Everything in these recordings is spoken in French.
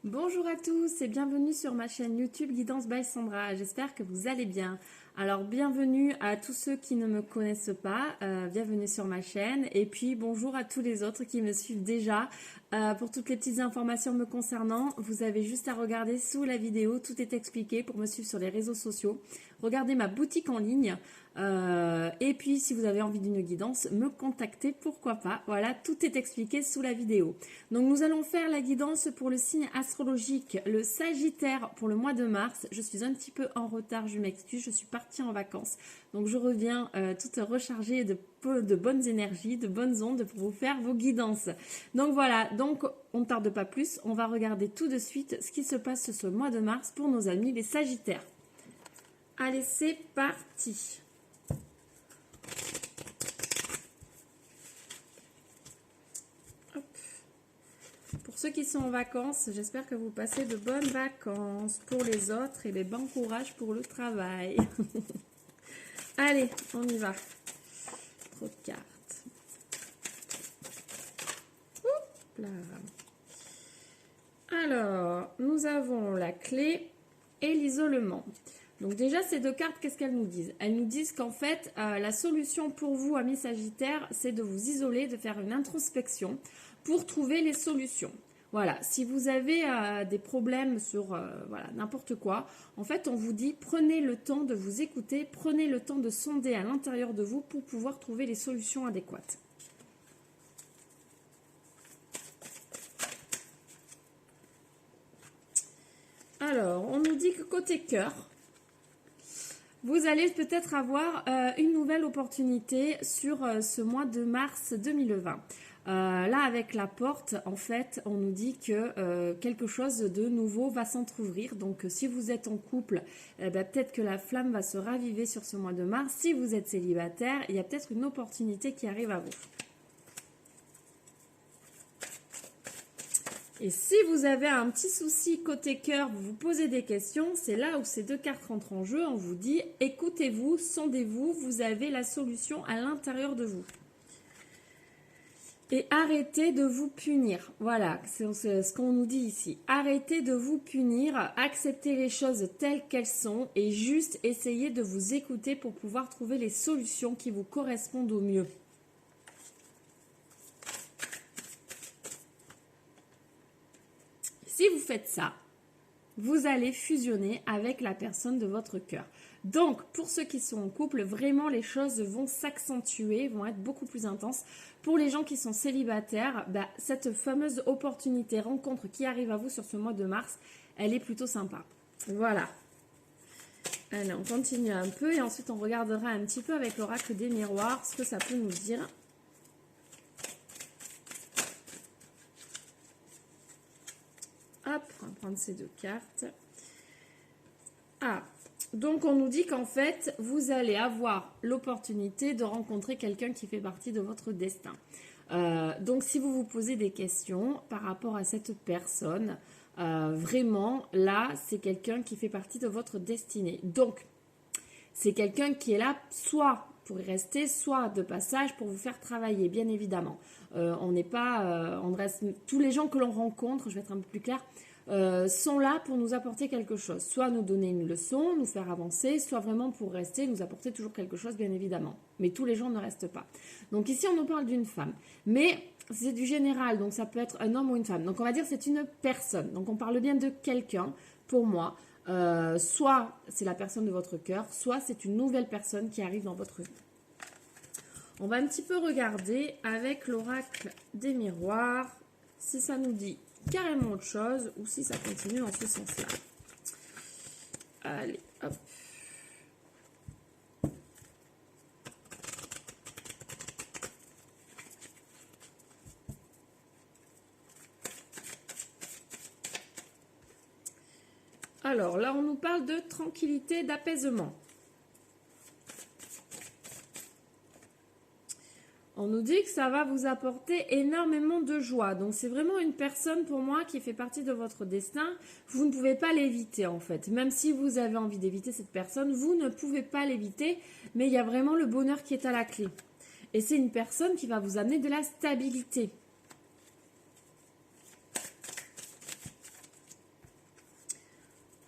Bonjour à tous et bienvenue sur ma chaîne YouTube Guidance by Sandra. J'espère que vous allez bien. Alors bienvenue à tous ceux qui ne me connaissent pas, bienvenue sur ma chaîne et puis bonjour à tous les autres qui me suivent déjà. Pour toutes les petites informations me concernant, vous avez juste à regarder sous la vidéo, tout est expliqué pour me suivre sur les réseaux sociaux. Regardez ma boutique en ligne. Et puis si vous avez envie d'une guidance, me contactez, pourquoi pas. Voilà, tout est expliqué sous la vidéo. Donc nous allons faire la guidance pour le signe astrologique, le Sagittaire pour le mois de mars. Je suis un petit peu en retard, je m'excuse, je suis partie en vacances. Donc je reviens toute rechargée de bonnes énergies, de bonnes ondes pour vous faire vos guidances. Donc voilà, donc on ne tarde pas plus, on va regarder tout de suite ce qui se passe ce mois de mars pour nos amis les Sagittaires. Allez, c'est parti. Pour ceux qui sont en vacances, j'espère que vous passez de bonnes vacances. Pour les autres, et bon courage pour le travail. Allez, on y va. Trop de cartes. Oups là. Alors, nous avons la clé et l'isolement. Donc déjà, ces deux cartes, qu'est-ce qu'elles nous disent? Elles nous disent qu'en fait, la solution pour vous, amis Sagittaires, c'est de vous isoler, de faire une introspection pour trouver les solutions. Voilà, si vous avez des problèmes sur voilà, n'importe quoi, en fait, on vous dit prenez le temps de vous écouter, prenez le temps de sonder à l'intérieur de vous pour pouvoir trouver les solutions adéquates. Alors, on nous dit que côté cœur, vous allez peut-être avoir une nouvelle opportunité sur ce mois de mars 2020. Là, avec la porte, en fait, on nous dit que quelque chose de nouveau va s'entrouvrir. Donc, si vous êtes en couple, peut-être que la flamme va se raviver sur ce mois de mars. Si vous êtes célibataire, il y a peut-être une opportunité qui arrive à vous. Et si vous avez un petit souci côté cœur, vous vous posez des questions, c'est là où ces deux cartes rentrent en jeu. On vous dit, écoutez-vous, sondez-vous, vous avez la solution à l'intérieur de vous. Et arrêtez de vous punir. Voilà, c'est ce qu'on nous dit ici. Arrêtez de vous punir, acceptez les choses telles qu'elles sont et juste essayez de vous écouter pour pouvoir trouver les solutions qui vous correspondent au mieux. Si vous faites ça, vous allez fusionner avec la personne de votre cœur. Donc, pour ceux qui sont en couple, vraiment les choses vont s'accentuer, vont être beaucoup plus intenses. Pour les gens qui sont célibataires, cette fameuse opportunité, rencontre qui arrive à vous sur ce mois de mars, elle est plutôt sympa. Voilà. Allez, on continue un peu et ensuite on regardera un petit peu avec l'oracle des miroirs ce que ça peut nous dire. Hop, on va prendre ces deux cartes. Ah, donc on nous dit qu'en fait, vous allez avoir l'opportunité de rencontrer quelqu'un qui fait partie de votre destin. Donc si vous vous posez des questions par rapport à cette personne, vraiment, là, c'est quelqu'un qui fait partie de votre destinée. Donc, c'est quelqu'un qui est là soit pour y rester, soit de passage pour vous faire travailler, bien évidemment. On n'est pas, on reste, tous les gens que l'on rencontre, je vais être un peu plus claire, sont là pour nous apporter quelque chose. Soit nous donner une leçon, nous faire avancer, soit vraiment pour rester, nous apporter toujours quelque chose, bien évidemment. Mais tous les gens ne restent pas. Donc ici, on nous parle d'une femme. Mais c'est du général, donc ça peut être un homme ou une femme. Donc on va dire que c'est une personne. Donc on parle bien de quelqu'un, pour moi. Soit c'est la personne de votre cœur, soit c'est une nouvelle personne qui arrive dans votre vie. On va un petit peu regarder avec l'oracle des miroirs si ça nous dit carrément autre chose ou si ça continue en ce sens-là. Allez, hop. Alors là, on nous parle de tranquillité, d'apaisement. On nous dit que ça va vous apporter énormément de joie. Donc c'est vraiment une personne pour moi qui fait partie de votre destin. Vous ne pouvez pas l'éviter en fait. Même si vous avez envie d'éviter cette personne, vous ne pouvez pas l'éviter. Mais il y a vraiment le bonheur qui est à la clé. Et c'est une personne qui va vous amener de la stabilité.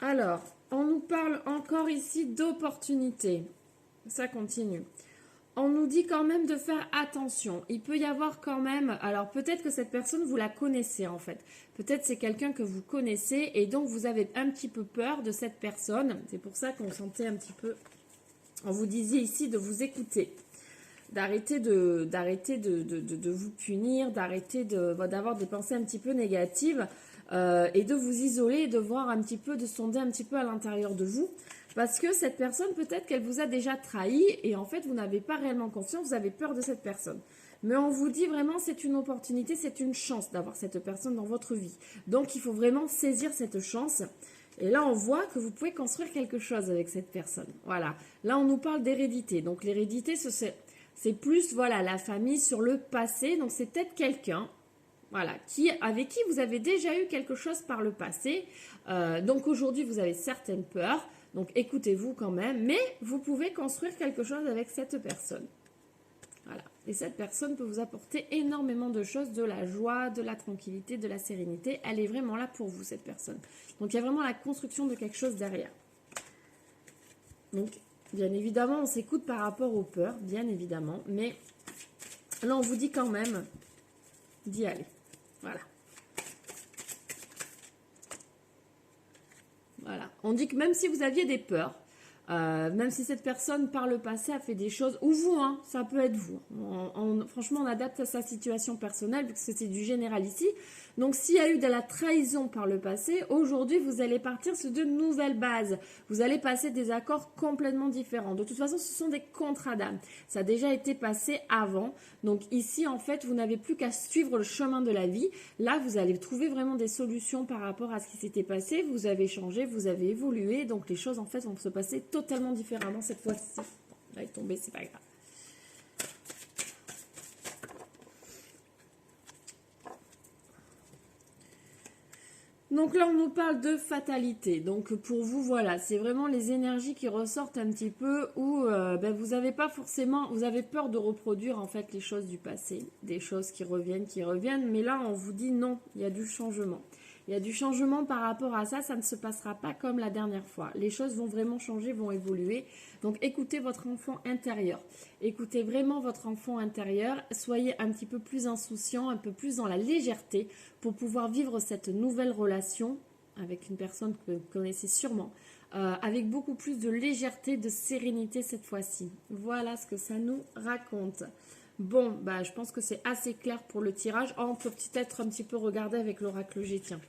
Alors, on nous parle encore ici d'opportunités. Ça continue. On nous dit quand même de faire attention. Il peut y avoir quand même... Alors, peut-être que cette personne, vous la connaissez en fait. Peut-être c'est quelqu'un que vous connaissez et donc vous avez un petit peu peur de cette personne. C'est pour ça qu'on sentait un petit peu... On vous disait ici de vous écouter. D'arrêter de vous punir, d'arrêter d'avoir des pensées un petit peu négatives et de vous isoler et de voir un petit peu, de sonder un petit peu à l'intérieur de vous. Parce que cette personne, peut-être qu'elle vous a déjà trahi et en fait, vous n'avez pas réellement confiance, vous avez peur de cette personne. Mais on vous dit vraiment, c'est une opportunité, c'est une chance d'avoir cette personne dans votre vie. Donc, il faut vraiment saisir cette chance. Et là, on voit que vous pouvez construire quelque chose avec cette personne. Voilà. Là, on nous parle d'hérédité. Donc, l'hérédité, c'est plus, voilà, la famille sur le passé. Donc, c'est peut-être quelqu'un, voilà, avec qui vous avez déjà eu quelque chose par le passé. Donc, aujourd'hui, vous avez certaines peurs. Donc, écoutez-vous quand même. Mais vous pouvez construire quelque chose avec cette personne. Voilà. Et cette personne peut vous apporter énormément de choses, de la joie, de la tranquillité, de la sérénité. Elle est vraiment là pour vous, cette personne. Donc, il y a vraiment la construction de quelque chose derrière. Donc, bien évidemment, on s'écoute par rapport aux peurs, bien évidemment. Mais là, on vous dit quand même d'y aller. Voilà. Voilà. On dit que même si vous aviez des peurs, même si cette personne par le passé a fait des choses, ou vous, hein, ça peut être vous. Franchement, on adapte à sa situation personnelle, vu que c'est du général ici. Donc, s'il y a eu de la trahison par le passé, aujourd'hui, vous allez partir sur de nouvelles bases. Vous allez passer des accords complètement différents. De toute façon, ce sont des contrats d'âme. Ça a déjà été passé avant. Donc, ici, en fait, vous n'avez plus qu'à suivre le chemin de la vie. Là, vous allez trouver vraiment des solutions par rapport à ce qui s'était passé. Vous avez changé, vous avez évolué. Donc, les choses, en fait, vont se passer totalement différemment cette fois-ci. Bon, elle est tombée, c'est pas grave. Donc là, on nous parle de fatalité. Donc pour vous, voilà, c'est vraiment les énergies qui ressortent un petit peu où vous n'avez pas forcément, vous avez peur de reproduire en fait les choses du passé, des choses qui reviennent. Mais là, on vous dit non, il y a du changement. Il y a du changement par rapport à ça, ça ne se passera pas comme la dernière fois. Les choses vont vraiment changer, vont évoluer. Donc écoutez votre enfant intérieur. Écoutez vraiment votre enfant intérieur. Soyez un petit peu plus insouciant, un peu plus dans la légèreté pour pouvoir vivre cette nouvelle relation avec une personne que vous connaissez sûrement. Avec beaucoup plus de légèreté, de sérénité cette fois-ci. Voilà ce que ça nous raconte. Bon, je pense que c'est assez clair pour le tirage. Oh, on peut peut-être un petit peu regarder avec l'oracle G, tiens.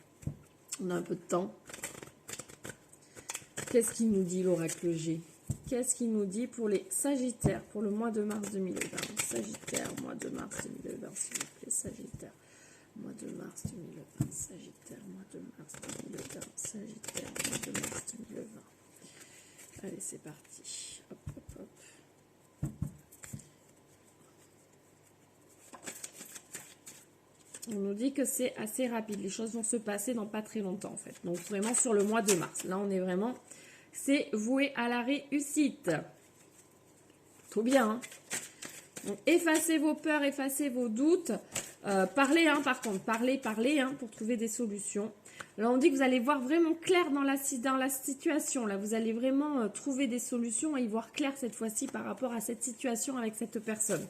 On a un peu de temps. Qu'est-ce qu'il nous dit l'oracle G? Qu'est-ce qu'il nous dit pour les Sagittaires pour le mois de mars 2020? Sagittaire, mois de mars 2020, s'il vous plaît, Sagittaire. Mois de mars 2020, Sagittaire, mois de mars 2020, Sagittaire, mois de mars 2020. Allez, c'est parti. Hop, hop, hop. On nous dit que c'est assez rapide. Les choses vont se passer dans pas très longtemps, en fait. Donc, vraiment sur le mois de mars. Là, on est vraiment... C'est voué à la réussite. Tout bien, hein. Donc, effacez vos peurs, effacez vos doutes. Parlez, hein, par contre. Parlez, hein, pour trouver des solutions. Là, on dit que vous allez voir vraiment clair dans la situation. Là, vous allez vraiment trouver des solutions et y voir clair cette fois-ci par rapport à cette situation avec cette personne.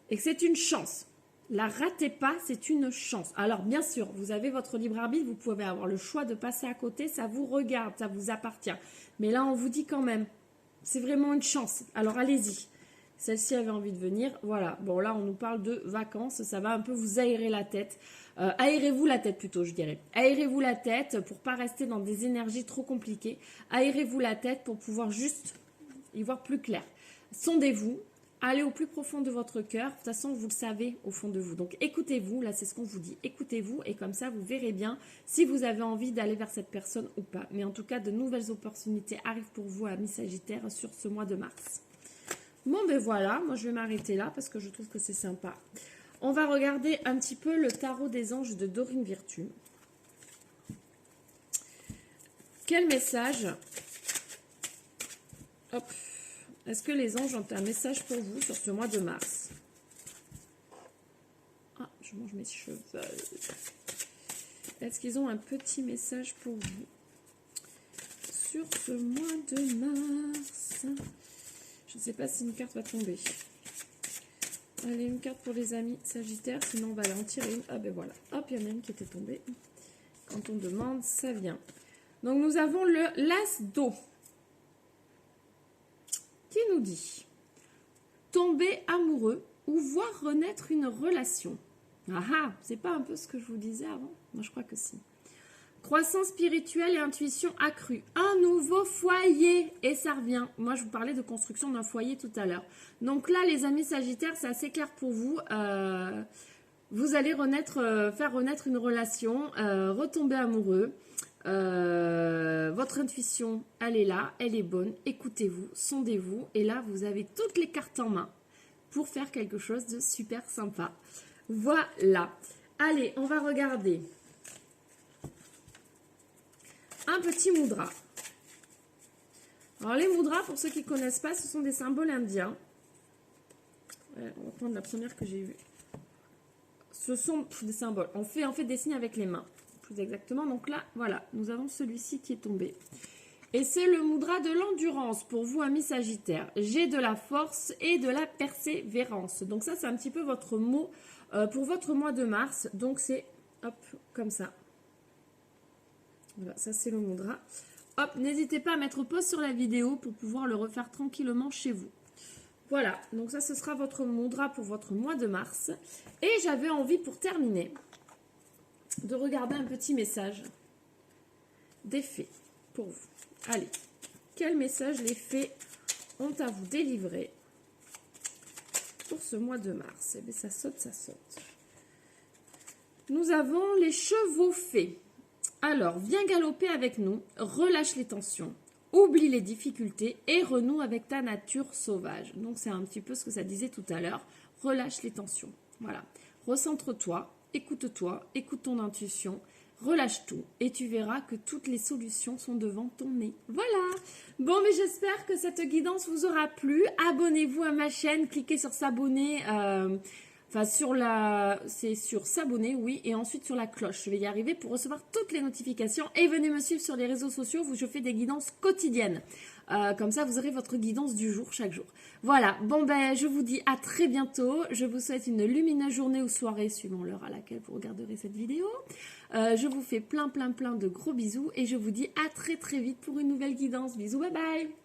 Et que c'est une chance. La ratez pas, c'est une chance. Alors, bien sûr, vous avez votre libre arbitre, vous pouvez avoir le choix de passer à côté, ça vous regarde, ça vous appartient. Mais là, on vous dit quand même, c'est vraiment une chance. Alors, allez-y. Celle-ci avait envie de venir. Voilà. Bon, là, on nous parle de vacances. Ça va un peu vous aérer la tête. Aérez-vous la tête plutôt, je dirais. Aérez-vous la tête pour pas rester dans des énergies trop compliquées. Aérez-vous la tête pour pouvoir juste y voir plus clair. Sondez-vous. Allez au plus profond de votre cœur. De toute façon, vous le savez au fond de vous. Donc, écoutez-vous. Là, c'est ce qu'on vous dit. Écoutez-vous et comme ça, vous verrez bien si vous avez envie d'aller vers cette personne ou pas. Mais en tout cas, de nouvelles opportunités arrivent pour vous, amis Sagittaires, sur ce mois de mars. Bon, ben voilà. Moi, je vais m'arrêter là parce que je trouve que c'est sympa. On va regarder un petit peu le tarot des anges de Dorine Virtue. Quel message? Hop. Est-ce que les anges ont un message pour vous sur ce mois de mars? Ah, je mange mes cheveux. est-ce qu'ils ont un petit message pour vous sur ce mois de mars? Je ne sais pas si une carte va tomber. Allez, une carte pour les amis Sagittaires, sinon on va aller en tirer une. Ah ben voilà, hop, il y en a une qui était tombée. Quand on demande, ça vient. Donc nous avons le l'as d'eau qui nous dit tomber amoureux ou voir renaître une relation. Ah ah, c'est pas un peu ce que je vous disais avant? Moi je crois que si. Croissance spirituelle et intuition accrue. Un nouveau foyer. Et ça revient. Moi, je vous parlais de construction d'un foyer tout à l'heure. Donc là, les amis Sagittaires, c'est assez clair pour vous. Vous allez faire renaître une relation, retomber amoureux. Votre intuition, elle est là, elle est bonne. Écoutez-vous, sondez-vous. Et là, vous avez toutes les cartes en main pour faire quelque chose de super sympa. Voilà. Allez, on va regarder un petit mudra. Alors les mudras, pour ceux qui ne connaissent pas, ce sont des symboles indiens. Ouais, on va prendre la première que j'ai vue. Ce sont des symboles. On fait des signes avec les mains, plus exactement. Donc là, voilà, nous avons celui-ci qui est tombé. Et c'est le mudra de l'endurance pour vous, amis Sagittaires. J'ai de la force et de la persévérance. Donc ça, c'est un petit peu votre mot pour votre mois de mars. Donc c'est, hop, comme ça. Voilà, ça c'est le mudra. Hop, n'hésitez pas à mettre pause sur la vidéo pour pouvoir le refaire tranquillement chez vous. Voilà, donc ça ce sera votre mudra pour votre mois de mars. Et j'avais envie pour terminer de regarder un petit message des fées pour vous. Allez, quel message les fées ont à vous délivrer pour ce mois de mars? Eh bien ça saute, ça saute. Nous avons les chevaux fées. Alors, viens galoper avec nous, relâche les tensions, oublie les difficultés et renoue avec ta nature sauvage. Donc, c'est un petit peu ce que ça disait tout à l'heure. Relâche les tensions. Voilà. Recentre-toi, écoute-toi, écoute ton intuition, relâche tout et tu verras que toutes les solutions sont devant ton nez. Voilà. Bon, mais j'espère que cette guidance vous aura plu. Abonnez-vous à ma chaîne, cliquez sur s'abonner. Enfin, c'est sur s'abonner, oui, et ensuite sur la cloche. Je vais y arriver pour recevoir toutes les notifications. Et venez me suivre sur les réseaux sociaux où je fais des guidances quotidiennes. Comme ça, vous aurez votre guidance du jour, chaque jour. Voilà, bon ben, je vous dis à très bientôt. Je vous souhaite une lumineuse journée ou soirée, suivant l'heure à laquelle vous regarderez cette vidéo. Je vous fais plein de gros bisous et je vous dis à très vite pour une nouvelle guidance. Bisous, bye bye!